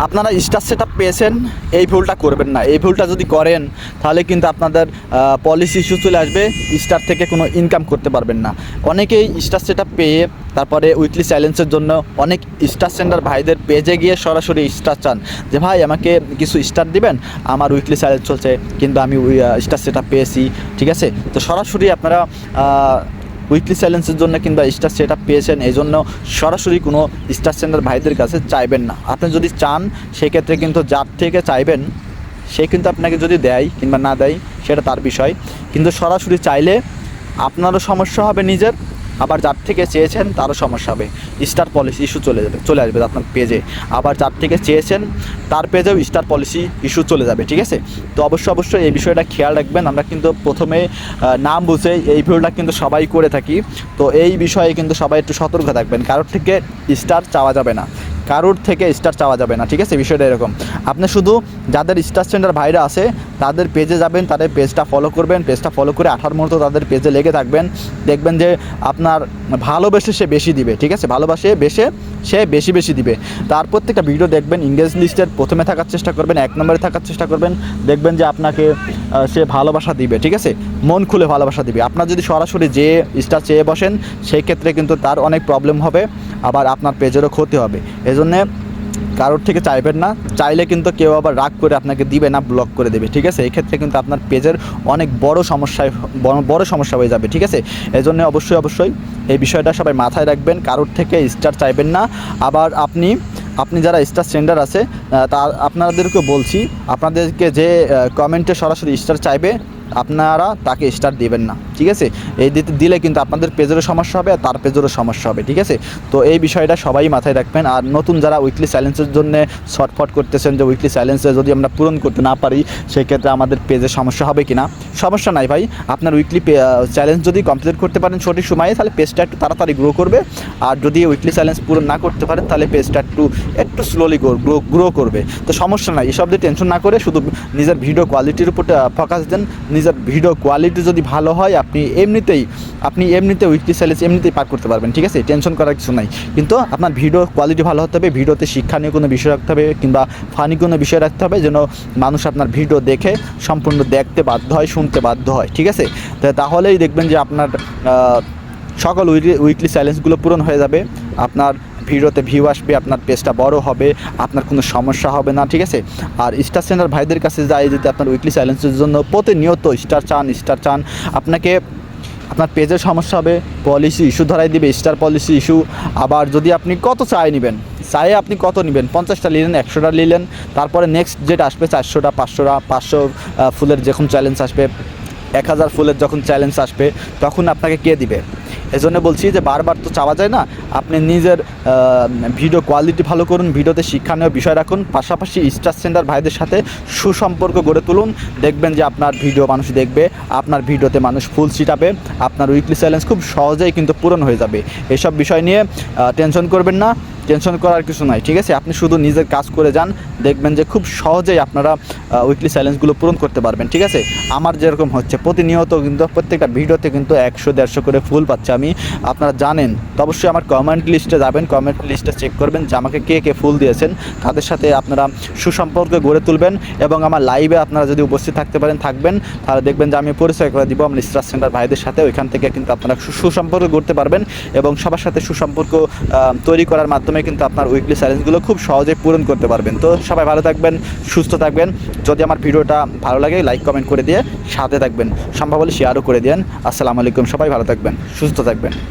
আপনারা star setup পেয়েছেন, এই ভুলটা করবেন না। এই ভুলটা যদি করেন তাহলে কিন্তু আপনাদের পলিসি ইস্যু চলে আসবে, স্টার থেকে কোনো ইনকাম করতে পারবেন না। অনেকেই স্টার সেটআপ পেয়ে তারপরে উইকলি চ্যালেঞ্জের জন্য অনেক স্টার সেন্ডার ভাইদের পেজে গিয়ে সরাসরি স্টার চান যে ভাই আমাকে কিছু স্টার দিবেন, আমার উইকলি চ্যালেঞ্জ চলছে কিন্তু আমি স্টার সেটআপ পেয়েছি, ঠিক আছে। তো সরাসরি আপনারা উইকলি চ্যালেঞ্জের জন্য কিংবা স্টার সেটআপ পেয়েছেন এই জন্য সরাসরি কোনো স্টার সেন্ডার ভাইদের কাছে চাইবেন না। আপনি যদি চান সেক্ষেত্রে কিন্তু যার থেকে চাইবেন সে কিন্তু আপনাকে যদি দেয় কিংবা না দেয় সেটা তার বিষয়, কিন্তু সরাসরি চাইলে আপনারও সমস্যা হবে নিজের, আবার যার থেকে চেয়েছেন তারও সমস্যা হবে। স্টার পলিসি ইস্যু চলে আসবে আপনার পেজে, আবার যার থেকে চেয়েছেন তার পেজেও স্টার পলিসি ইস্যু চলে যাবে, ঠিক আছে। তো অবশ্যই এই বিষয়টা খেয়াল রাখবেন। আমরা কিন্তু প্রথমে নাম বুঝে এই ভিডিওটা কিন্তু সবাই করে থাকি, তো এই বিষয়ে কিন্তু সবাই একটু সতর্ক থাকবেন। কারোর থেকে স্টার চাওয়া যাবে না, ঠিক আছে। বিষয়টা এরকম, আপনি শুধু যাদের স্টার সেন্ডার ভাইরা আছে তাদের পেজে যাবেন, তাদের পেজটা ফলো করবেন, পেজটা ফলো করে 18 মতো তাদের পেজে লেগে থাকবেন। দেখবেন যে আপনার ভালোবেসে সে বেশি দিবে, ঠিক আছে। ভালোবাসে সে বেশি দিবে। তার প্রত্যেকটা ভিডিও দেখবেন, ইংরেজ লিস্টের প্রথমে থাকার চেষ্টা করবেন, 1 নম্বরে থাকার চেষ্টা করবেন। দেখবেন যে আপনাকে সে ভালোবাসা দিবে, ঠিক আছে, মন খুলে ভালোবাসা দিবে। আপনার যদি সরাসরি যে স্টার চেয়ে বসেন সেই ক্ষেত্রে কিন্তু তার অনেক প্রবলেম হবে, আবার আপনার পেজেরও ক্ষতি হবে। এজন্যে কারোর থেকে চাইবেন না, চাইলে কিন্তু কেউ আবার রাগ করে আপনাকে দিবে না, ব্লক করে দেবে, ঠিক আছে। এই ক্ষেত্রে কিন্তু আপনার পেজের অনেক বড় সমস্যা হয়ে যাবে, ঠিক আছে। এই জন্য অবশ্যই এই বিষয়টা সবাই মাথায় রাখবেন, কারোর থেকে স্টার চাইবেন না। আবার আপনি যারা স্টার সেন্ডার আছে তা আপনাদেরকে বলছি, আপনাদেরকে যে কমেন্টে সরাসরি স্টার চাইবে আপনারা তাকে স্টার দিবেন না, ঠিক আছে। এই দিলে কিন্তু আপনাদের পেজেরও সমস্যা হবে আর তার পেজেরও সমস্যা হবে, ঠিক আছে। তো এই বিষয়টা সবাই মাথায় রাখবেন। আর নতুন যারা উইকলি চ্যালেঞ্জের জন্য শর্টফট করতেছেন যে উইকলি চ্যালেঞ্জে যদি আমরা পূরণ করতে না পারি সেক্ষেত্রে আমাদের পেজে সমস্যা হবে কি না, সমস্যা নাই ভাই। আপনার উইকলি চ্যালেঞ্জ যদি কমপ্লিট করতে পারেন সঠিক সময়ে তাহলে পেজটা একটু তাড়াতাড়ি গ্রো করবে, আর যদি উইকলি চ্যালেঞ্জ পূরণ না করতে পারেন তাহলে পেজটা একটু স্লোলি গ্রো করবে। তো সমস্যা নাই, এসব দিয়ে টেনশন না করে শুধু নিজের ভিডিও কোয়ালিটির উপর ফোকাস দেন। নিজের ভিডিও কোয়ালিটি যদি ভালো হয় আপনি এমনিতে উইকলি চ্যালেঞ্জ এমনিতেই পার করতে পারবেন, ঠিক আছে। টেনশন করার কিছু নাই, কিন্তু আপনার ভিডিও কোয়ালিটি ভালো হতে হবে, ভিডিওতে শিক্ষণীয় কোনো বিষয় রাখতে হবে কিংবা ফানি কোনো বিষয় রাখতে হবে যেন মানুষ আপনার ভিডিও দেখে সম্পূর্ণ দেখতে বাধ্য হয়, শুনতে বাধ্য হয়, ঠিক আছে। তাহলেই দেখবেন যে আপনার সকল উইকলি চ্যালেঞ্জগুলো পূরণ হয়ে যাবে, আপনার ভিডিওতে ভিউ আসবে, আপনার পেজটা বড় হবে, আপনার কোনো সমস্যা হবে না, ঠিক আছে। আর স্টার সেন্ডার ভাইদের কাছে যাই যদি আপনার উইকলি চ্যালেঞ্জের জন্য প্রতিনিয়ত স্টার চান, আপনার পেজের সমস্যা হবে, পলিসি ইস্যু ধরাই দিবে, স্টার পলিসি ইস্যু। আবার যদি আপনি কত চায়ে আপনি কত নেবেন, 50টা নিলেন, 100টা নিলেন, তারপরে নেক্সট যেটা আসবে 400টা 500 ফুলের যখন চ্যালেঞ্জ আসবে, 1000 ফুলের যখন চ্যালেঞ্জ আসবে তখন আপনাকে কে দিবে। এজন্য বলছি যে বারবার তো চাওয়া যায় না, আপনি নিজের ভিডিও কোয়ালিটি ভালো করুন, ভিডিওতে শিক্ষণীয় বিষয় রাখুন, পাশাপাশি স্টার সেন্ডার ভাইদের সাথে সুসম্পর্ক গড়ে তুলুন। দেখবেন যে আপনার ভিডিও মানুষ দেখবে, আপনার ভিডিওতে মানুষ ফুল ছিটাবে, আপনার উইকলি চ্যালেঞ্জ খুব সহজেই কিন্তু পূরণ হয়ে যাবে। এসব বিষয় নিয়ে টেনশন করবেন না, টেনশন করার কিছু নাই, ঠিক আছে। আপনি শুধু নিজের কাজ করে যান, দেখবেন যে খুব সহজেই আপনারা উইকলি চ্যালেঞ্জগুলো পূরণ করতে পারবেন, ঠিক আছে। আমার যেরকম হচ্ছে প্রতিনিয়ত কিন্তু প্রত্যেকটা ভিডিওতে কিন্তু 100-150 করে ফুল পাচ্ছে আমি, আপনারা জানেন। তো অবশ্যই আমার কমেন্ট লিস্টে যাবেন, কমেন্ট লিস্টে চেক করবেন যে আমাকে কে ফুল দিয়েছেন, তাদের সাথে আপনারা সুসম্পর্ক গড়ে তুলবেন। এবং আমার লাইভে আপনারা যদি উপস্থিত থাকবেন তাহলে দেখবেন যে আমি পরিচয় করে দিব আমার স্টার সেন্টার ভাইদের সাথে, ওইখান থেকে কিন্তু আপনারা সুসম্পর্ক গড়তে পারবেন এবং সবার সাথে সুসম্পর্ক তৈরি করার মাধ্যমে কিন্তু আপনার উইকলি চ্যালেঞ্জগুলো খুব সহজে পূরণ করতে পারবেন। তো সবাই ভালো থাকবেন, সুস্থ থাকবেন। যদি আমার ভিডিওটা ভালো লাগে লাইক কমেন্ট করে দিয়ে সাথে থাকবেন, সম্ভব হলে শেয়ারও করে দিন। আসসালামু আলাইকুম, সবাই ভালো থাকবেন, সুস্থ থাকবেন।